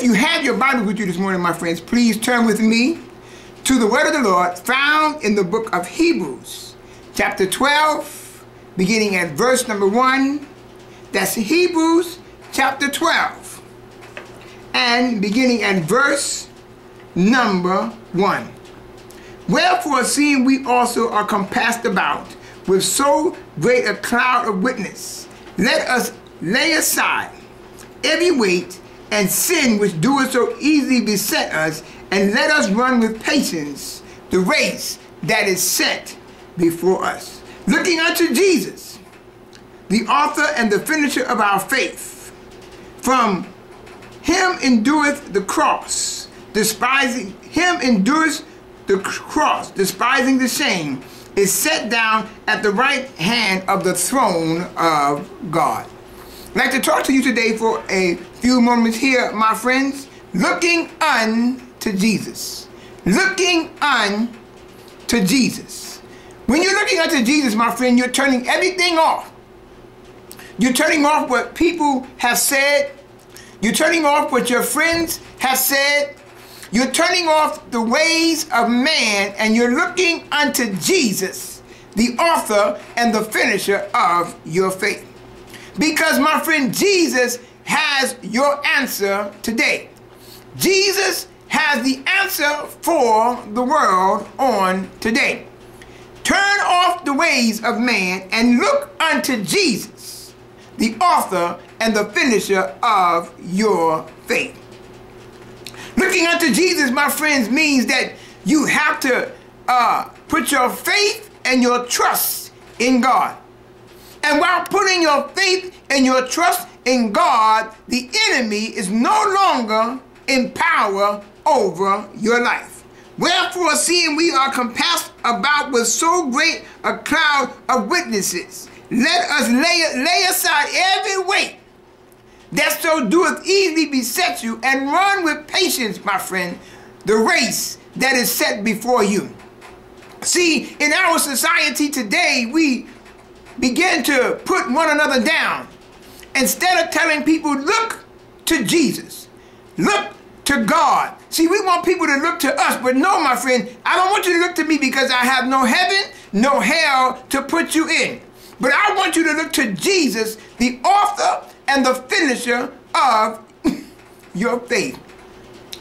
If you have your Bible with you this morning, my friends, please turn with me to the word of the Lord found in the book of Hebrews, chapter 12, beginning at verse number 1. That's Hebrews chapter 12, and beginning at verse number 1. Wherefore, seeing we also are compassed about with so great a cloud of witness, let us lay aside every weight and sin which doeth so easily beset us, and let us run with patience the race that is set before us, looking unto Jesus, the author and the finisher of our faith. From him endureth the cross, despising the shame, is set down at the right hand of the throne of God. I'd like to talk to you today for a few moments here, my friends, looking unto Jesus. Looking unto Jesus. When you're looking unto Jesus, my friend, you're turning everything off. You're turning off what people have said. You're turning off what your friends have said. You're turning off the ways of man, and you're looking unto Jesus, the author and the finisher of your faith. Because, my friend, Jesus has your answer today. Jesus has the answer for the world on today. Turn off the ways of man and look unto Jesus, the author and the finisher of your faith. Looking unto Jesus, my friends, means that you have to put your faith and your trust in God. And while putting your faith and your trust in God, the enemy is no longer in power over your life. Wherefore, seeing we are compassed about with so great a cloud of witnesses, let us lay aside every weight that so doeth easily beset you, and run with patience, my friend, the race that is set before you. See, in our society today, we begin to put one another down. Instead of telling people, look to Jesus, look to God. See, we want people to look to us, but no, my friend, I don't want you to look to me because I have no heaven, no hell to put you in. But I want you to look to Jesus, the author and the finisher of your faith.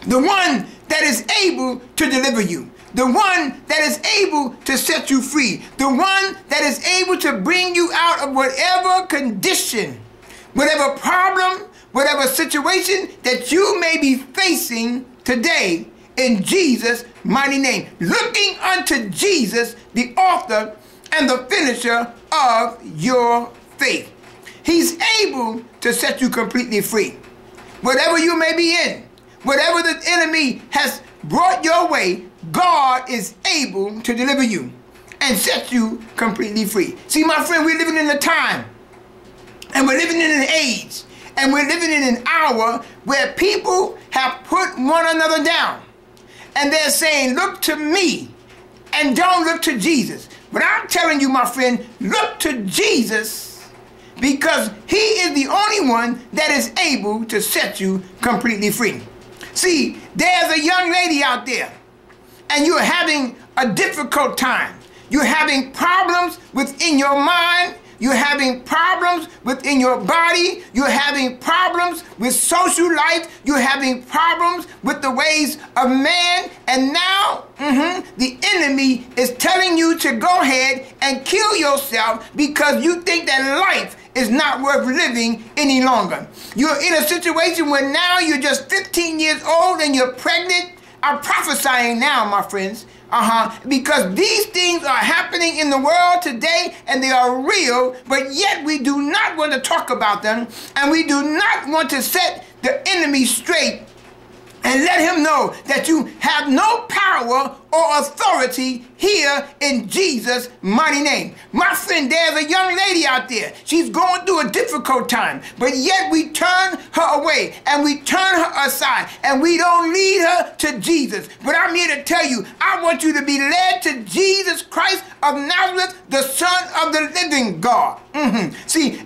The one that is able to deliver you. The one that is able to set you free. The one that is able to bring you out of whatever condition, whatever problem, whatever situation that you may be facing today, in Jesus' mighty name. Looking unto Jesus, the author and the finisher of your faith. He's able to set you completely free. Whatever you may be in, whatever the enemy has brought your way, God is able to deliver you and set you completely free. See, my friend, we're living in a time, and we're living in an age, and we're living in an hour where people have put one another down. And they're saying, look to me and don't look to Jesus. But I'm telling you, my friend, look to Jesus, because he is the only one that is able to set you completely free. See, there's a young lady out there, and you're having a difficult time. You're having problems within your mind. You're having problems within your body. You're having problems with social life. You're having problems with the ways of man. And now the enemy is telling you to go ahead and kill yourself because you think that life is not worth living any longer. You're in a situation where now you're just 15 years old and you're pregnant. I'm prophesying now, my friends. Because these things are happening in the world today, and they are real, but yet we do not want to talk about them, and we do not want to set the enemy straight and let him know that you have no power or authority here in Jesus' mighty name. My friend, there's a young lady out there. She's going through a difficult time, but yet we turn her away and we turn her aside and we don't lead her to Jesus. But I'm here to tell you, I want you to be led to Jesus Christ of Nazareth, the Son of the living God. See,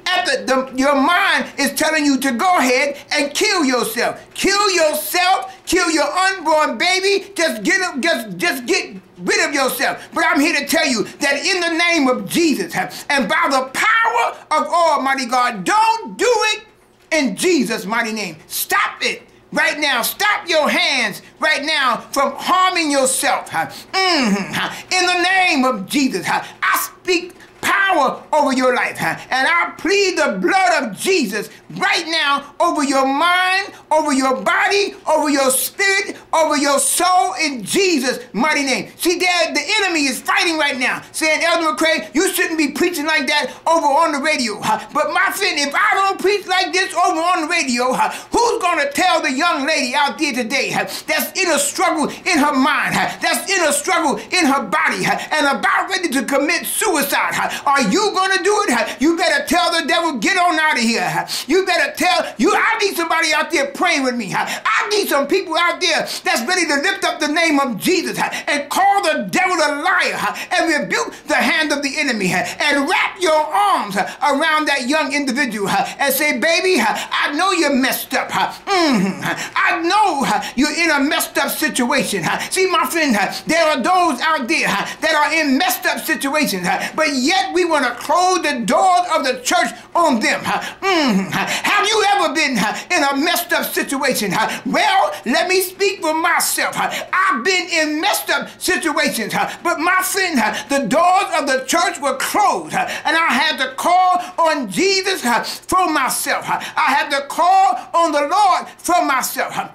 your mind is telling you to go ahead and kill yourself. Kill yourself, kill your unborn baby, just get rid of yourself. But I'm here to tell you that in the name of Jesus and by the power of Almighty God, don't do it in Jesus' mighty name. Stop it right now. Stop your hands right now from harming yourself. In the name of Jesus, I speak power over your life, and I plead the blood of Jesus right now over your mind, over your body, over your spirit, over your soul, in Jesus' mighty name. See, the enemy is fighting right now, saying, Elder McCray, you shouldn't be preaching like that over on the radio. But my friend, if I don't preach like this over on the radio, who's going to tell the young lady out there today that's in a struggle in her mind, that's in a struggle in her body, and about ready to commit suicide? Are you going to do it? You better tell the devil, get on out of here. You better I need somebody out there praying with me. I need some people out there that's ready to lift up the name of Jesus and call the devil a liar and rebuke the hand of the enemy and wrap your arms around that young individual and say, baby, I know you're messed up. I know you're in a messed up situation. See, my friend, there are those out there that are in messed up situations, but yet we want to close the doors of the church on them. Have you ever been in a messed up situation? Well, let me speak for myself. I've been in messed up situations, but my friend, the doors of the church were closed, and I had to call on Jesus for myself. I had to call on the Lord for myself.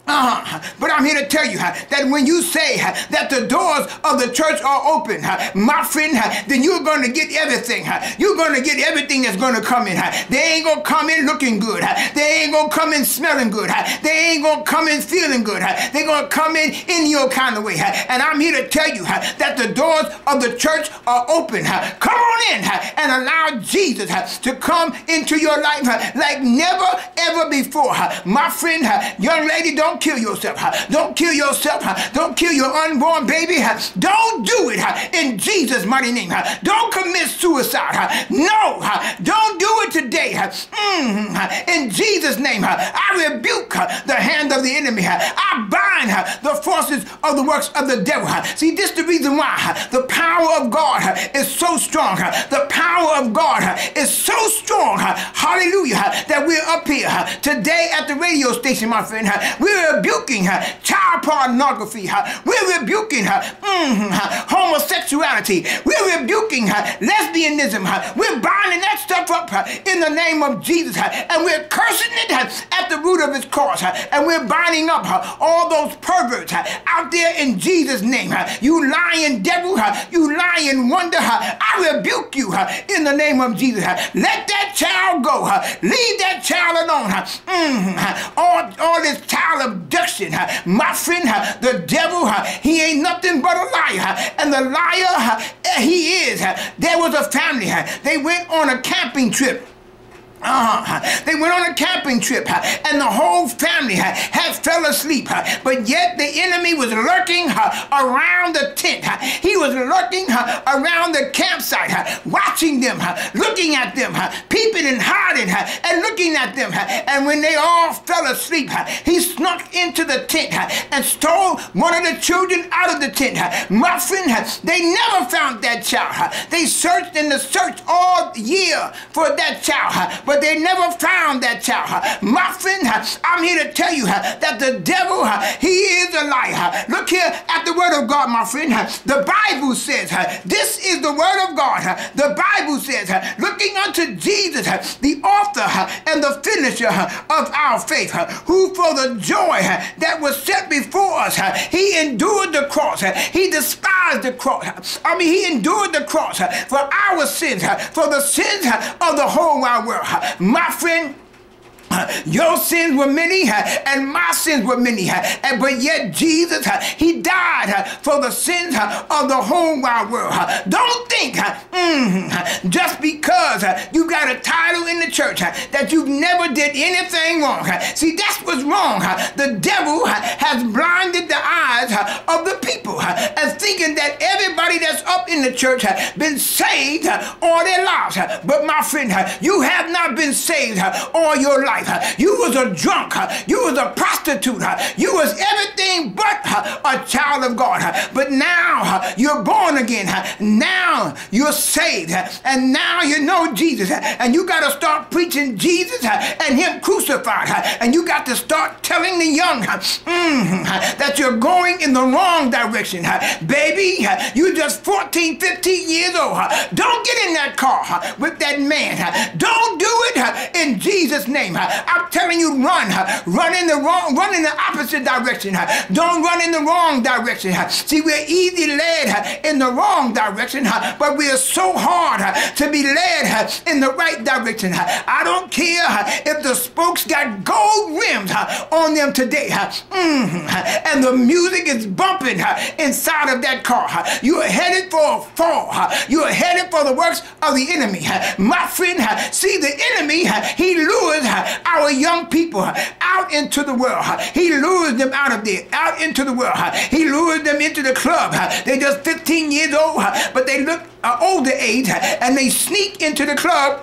But I'm here to tell you that when you say that the doors of the church are open, my friend, then you're going to get everything. You're going to get everything that's going to come in. They ain't going to come in looking good. They ain't going to come in smelling good. They ain't going to come in feeling good. They're going to come in your kind of way. And I'm here to tell you that the doors of the church are open. Come on in and allow Jesus to come into your life like never ever before. My friend, young lady, don't kill yourself. Don't kill yourself. Don't kill your unborn baby. Don't do it in Jesus' mighty name. Don't commit suicide. No, don't do it today. In Jesus' name, I rebuke the hand of the enemy. I bind the forces of the works of the devil. See, this is the reason why the power of God is so strong. The power of God is so strong. Hallelujah. That we're up here today at the radio station, my friend. We're rebuking child pornography. We're rebuking homosexuality. We're rebuking lesbianism. We're binding that stuff up in the name of Jesus, and we're cursing it at the root of its cause, and we're binding up all those perverts out there in Jesus' name. You lying devil, you lying wonder, I rebuke you in the name of Jesus. Let that child go. Leave that child alone. All this child abduction, my friend, the devil, he ain't nothing but a liar, and the liar he is. There was a family, they went on a camping trip. They went on a camping trip, and the whole family had fell asleep, but yet the enemy was lurking around the tent. He was lurking around the campsite, watching them, looking at them, peeping and hiding and looking at them. And when they all fell asleep, he snuck into the tent and stole one of the children out of the tent. My friend, they never found that child. They searched and searched all year for that child, but they never found that child. My friend, I'm here to tell you that the devil, he is a liar. Look here at the word of God, my friend. The Bible says, this is the word of God. The Bible says, looking unto Jesus, the author and the finisher of our faith, who for the joy that was set before us, he endured the cross. He despised the cross. He endured the cross for our sins, for the sins of the whole wide world. My friend, Your sins were many, and my sins were many. But yet Jesus, he died for the sins of the whole wide world. Don't think just because you got a title in the church that you never did anything wrong. See, that's what's wrong. The devil has blinded the eyes of the people and thinking that everybody that's up in the church been saved all their lives. But my friend, you have not been saved all your life. You was a drunk. You was a prostitute. You was everything but a child of God. But now you're born again. Now you're saved. And now you know Jesus. And you got to start preaching Jesus and him crucified. And you got to start telling the young that you're going in the wrong direction. Baby, you just 14, 15 years old. Don't get in that car with that man. Don't do it in Jesus' name. I'm telling you, run in the opposite direction. Don't run in the wrong direction. See, we're easily led in the wrong direction, but we are so hard to be led in the right direction. I don't care if the spokes got gold rims on them today, and the music is bumping inside of that car. You are headed for a fall. You are headed for the works of the enemy. My friend, see, the enemy, he lures our young people out into the world. He lures them out of there, out into the world. He lures them into the club. They're just 15 years old, but they look older age, and they sneak into the club.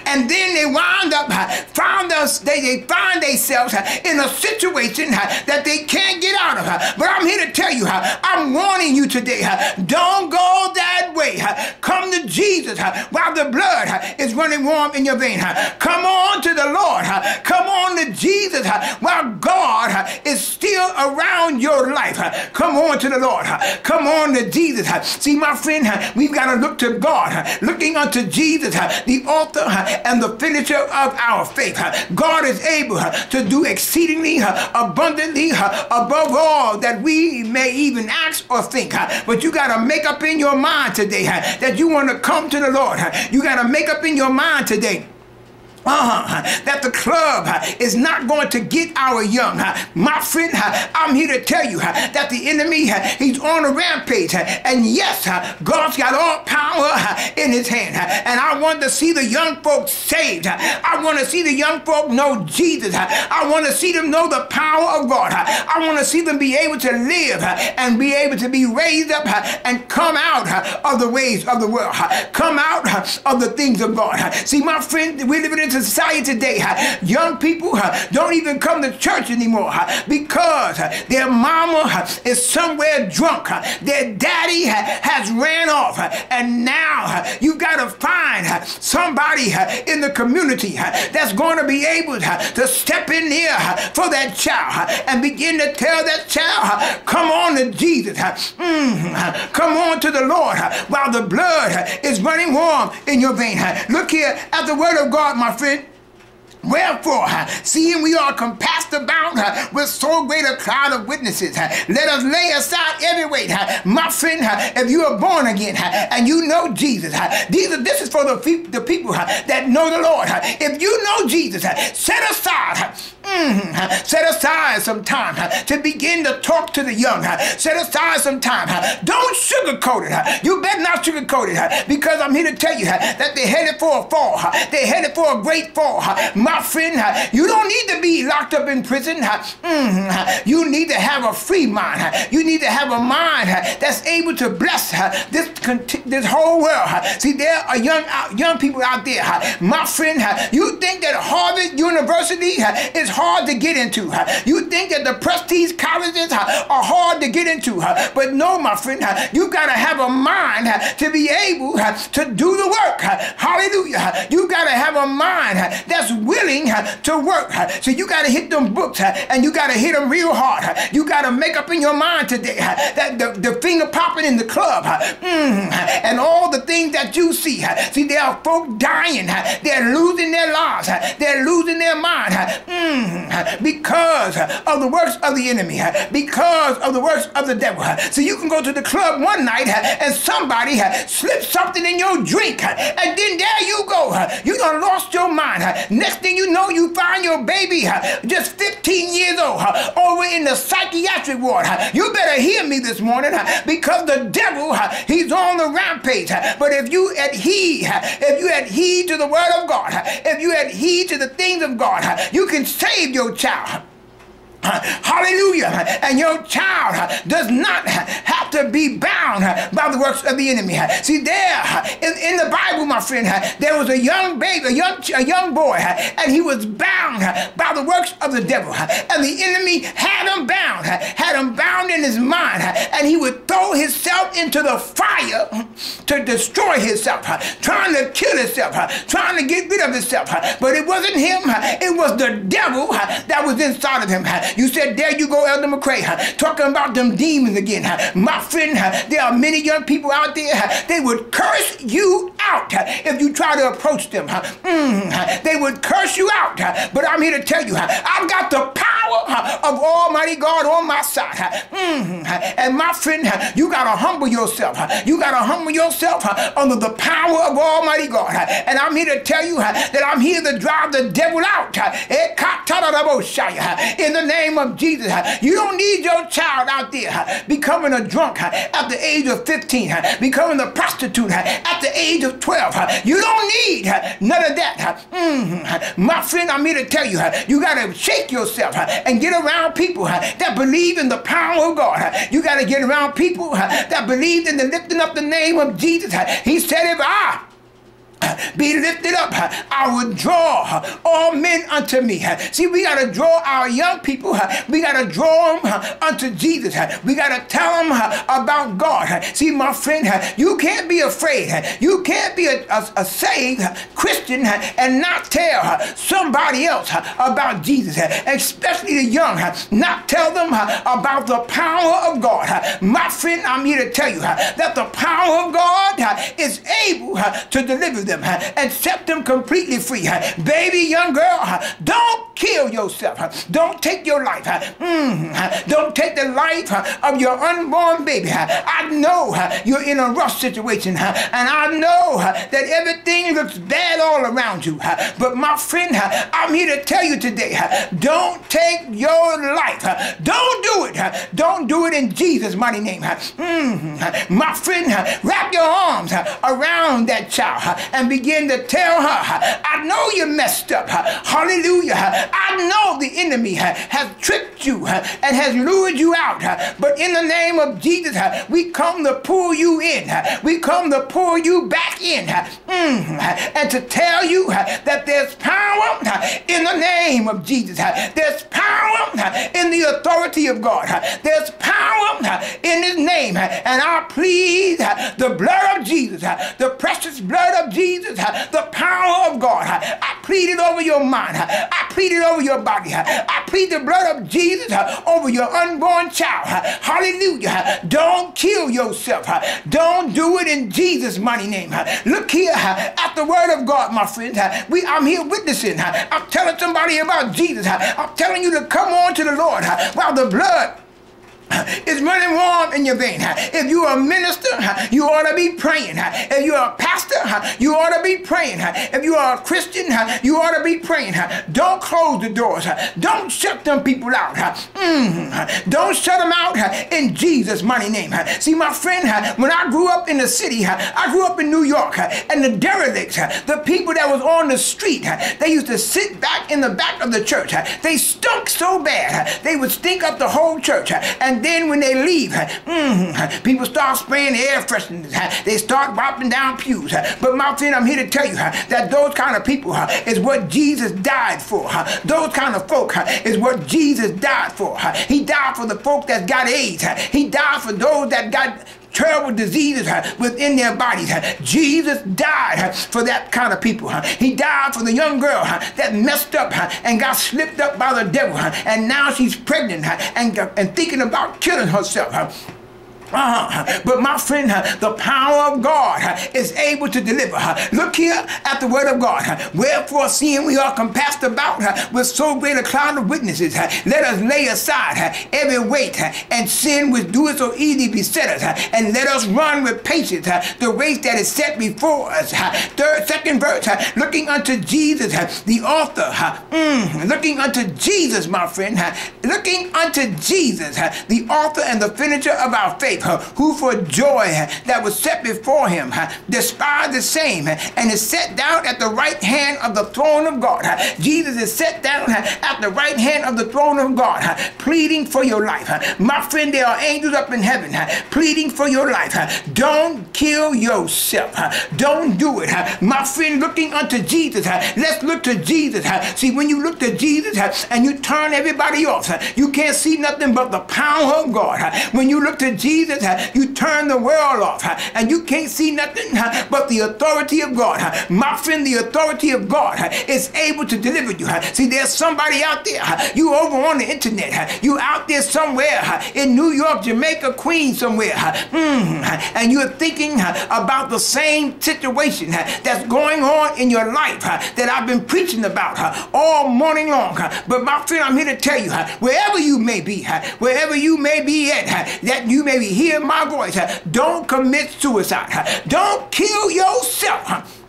And then they wind up, they find themselves in a situation that they can't get out of. But I'm here to tell you, I'm warning you today, don't go that way. Come to Jesus while the blood is running warm in your vein. Come on to the Lord. Come on to Jesus while God is still around your life. Come on to the Lord. Come on to Jesus. See, my friend, we've got to look to God, looking unto Jesus, the author and the finisher of our faith. God is able to do exceedingly abundantly above all that we may even ask or think. But you got to make up in your mind today that you want to come to the Lord. You got to make up in your mind today that the club is not going to get our young. My friend, I'm here to tell you that the enemy, he's on a rampage. And yes, God's got all power in his hand. And I want to see the young folks saved. I want to see the young folk know Jesus. I want to see them know the power of God. I want to see them be able to live and be able to be raised up and come out of the ways of the world. Come out of the things of God. See, my friend, we're living in society today, young people don't even come to church anymore because their mama is somewhere drunk. Their daddy has ran off, and now you got to find somebody in the community that's going to be able to step in there for that child and begin to tell that child, come on to Jesus. Come on to the Lord while the blood is running warm in your vein. Look here at the word of God, my friend. Wherefore, seeing we are compassed about with so great a cloud of witnesses, let us lay aside every weight. My friend, if you are born again and you know Jesus, this is for the people that know the Lord. If you know Jesus, set aside some time to begin to talk to the young. Set aside some time. Don't sugarcoat it. You better not sugarcoat it, because I'm here to tell you that they're headed for a fall. They're headed for a great fall. My friend, you don't need to be locked up in prison. You need to have a free mind. You need to have a mind that's able to bless this whole world. See, there are young people out there. My friend, you think that Harvard University is hard to get into. You think that the prestige colleges are hard to get into. But no, my friend, you got to have a mind to be able to do the work. Hallelujah. You got to have a mind that's willing to work. So you got to hit them books, and you got to hit them real hard. You got to make up in your mind today that the finger popping in the club and all the things that you see. See, there are folk dying. They're losing their lives. They're losing their mind because because of the works of the enemy, because of the works of the devil. So you can go to the club one night and somebody slipped something in your drink, and then there you go. You done lost your mind. Next thing you know, you find your baby just 15 years old over in the psychiatric ward. You better hear me this morning, because the devil, he's on the rampage. But if you adhere to the word of God, if you adhere to the things of God, you can save your child. Hallelujah. And your child does not have to be bound by the works of the enemy. See, there in the Bible, my friend, there was a young baby, a young boy, and he was bound by the works of the devil. And the enemy had him bound in his mind, and he would throw himself into the fire to destroy himself, trying to kill himself, trying to get rid of himself. But it wasn't him, it was the devil that was inside of him. You said, there you go, Elder McCray, talking about them demons again. My friend, there are many young people out there, they would curse you out if you try to approach them. They would curse you out. But I'm here to tell you, I've got the power of Almighty God on my side. And my friend, you got to humble yourself. You got to humble yourself under the power of Almighty God. And I'm here to tell you that I'm here to drive the devil out. In the name of Jesus. You don't need your child out there becoming a drunk at the age of 15, becoming a prostitute at the age of 12. You don't need none of that. My friend, I'm here to tell you, you got to shake yourself and get around people that believe in the power of God. You got to get around people that believe in the lifting up the name of Jesus. He said, if I be lifted up, I will draw all men unto me. See, we got to draw our young people. We got to draw them unto Jesus. We got to tell them about God. See, my friend, you can't be afraid. You can't be a saved Christian and not tell somebody else about Jesus, especially the young. Not tell them about the power of God. My friend, I'm here to tell you that the power of God is able to deliver them and set them completely free. Baby, young girl, don't kill yourself. Don't take your life. Don't take the life of your unborn baby. I know you're in a rough situation, and I know that everything looks bad all around you. But my friend, I'm here to tell you today, don't take your life. Don't do it. Don't do it in Jesus' mighty name. My friend, wrap your arms around that child and begin to tell her, I know you messed up. Hallelujah. I know the enemy has tricked you and has lured you out. But in the name of Jesus, we come to pull you in. We come to pull you back in. And to tell you that there's power in the name of Jesus. There's power in the authority of God. There's power in his name. And I plead the blood of Jesus, the precious blood of Jesus, the power of God. I plead it over your mind. I plead it over your body. I plead the blood of Jesus over your unborn child. Hallelujah. Don't kill yourself. Don't do it in Jesus' mighty name. Look here at the word of God, my friends. I'm here witnessing. I'm telling somebody about Jesus. I'm telling you to come on to the Lord while the blood is running warm in your vein. If you're a minister, you ought to be praying. If you're a pastor, you ought to be praying. If you are a Christian, you ought to be praying. Don't close the doors. Don't shut them people out. Don't shut them out in Jesus' mighty name. See, my friend, when I grew up in the city, I grew up in New York, and the derelicts, the people that was on the street, they used to sit back in the back of the church. They stunk so bad, they would stink up the whole church. And then when they leave, people start spraying air fresheners. They start wiping down pews. But my friend, I'm here to tell you that those kind of people is what Jesus died for. Those kind of folk is what Jesus died for. He died for the folk that got AIDS. He died for those that got terrible diseases within their bodies. Jesus died for that kind of people. He died for the young girl that messed up and got slipped up by the devil, and now she's pregnant and thinking about killing herself. But my friend, the power of God is able to deliver. Look here at the word of God. Wherefore, seeing we are compassed about with so great a cloud of witnesses, let us lay aside every weight and sin which doeth so easily beset us, and let us run with patience the race that is set before us. Second verse, looking unto Jesus, the author, looking unto Jesus, my friend, looking unto Jesus, the author and the finisher of our faith, who for joy that was set before him despised the same, and is set down at the right hand of the throne of God. Jesus is set down at the right hand of the throne of God, pleading for your life. My friend, there are angels up in heaven pleading for your life. Don't kill yourself. Don't do it. My friend, looking unto Jesus, let's look to Jesus. See, when you look to Jesus and you turn everybody off, you can't see nothing but the power of God. When you look to Jesus, you turn the world off, and you can't see nothing but the authority of God. My friend, the authority of God is able to deliver you. See, there's somebody out there, you over on the internet, you out there somewhere in New York, Jamaica, Queens somewhere, and you're thinking about the same situation that's going on in your life that I've been preaching about all morning long. But my friend, I'm here to tell you, wherever you may be at, that you may be hearing my voice, don't commit suicide. Don't kill yourself.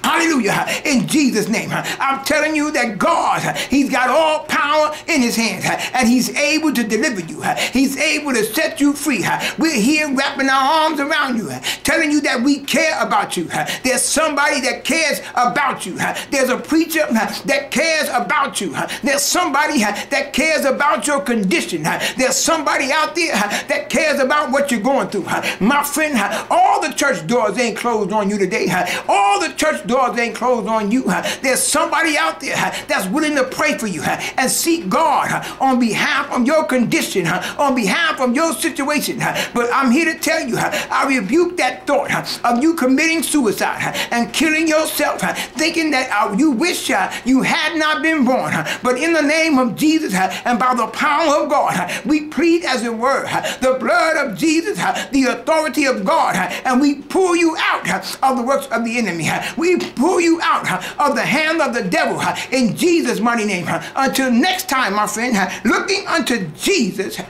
Hallelujah. In Jesus' name. I'm telling you that God, he's got all power in his hands, and he's able to deliver you. He's able to set you free. We're here wrapping our arms around you, telling you that we care about you. There's somebody that cares about you. There's a preacher that cares about you. There's somebody that cares about your condition. There's somebody out there that cares about what you're going through. My friend, all the church doors ain't closed on you today. All the church doors ain't closed on you. There's somebody out there that's willing to pray for you and seek God on behalf of your condition, on behalf of your situation. But I'm here to tell you, I rebuke that thought of you committing suicide and killing yourself, thinking that you wish you had not been born. But in the name of Jesus and by the power of God, we plead, as it were, the blood of Jesus, the authority of God, and we pull you out of the works of the enemy. We pull you out of the hand of the devil in Jesus' mighty name. Until next time, my friend, looking unto Jesus,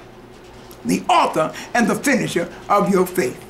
the author and the finisher of your faith.